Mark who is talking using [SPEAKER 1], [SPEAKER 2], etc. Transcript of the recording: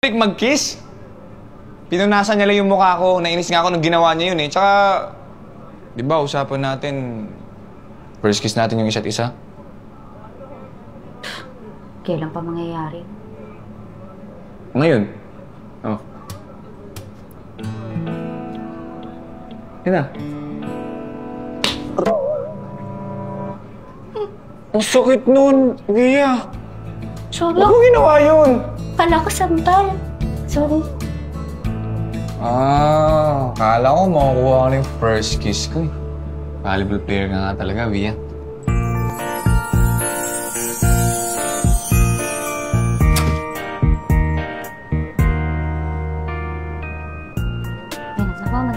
[SPEAKER 1] Mag-kiss? Pinunasan niya lang yung mukha ko. Nainis nga ako nung ginawa niya yun eh. Tsaka, di ba, usapan natin, first kiss natin yung isa't isa?
[SPEAKER 2] Kailan pa mangyayari?
[SPEAKER 1] Ngayon. Oh. Yan na. Ang sakit nun, Gia.
[SPEAKER 2] Sorry.
[SPEAKER 1] Huwag mo ginawa yun.
[SPEAKER 2] Kala ko santal. Sorry.
[SPEAKER 1] Kala ko makukuha ko na yung first kiss ko eh. Valuable player ka nga talaga, Via.
[SPEAKER 2] Yan, naman.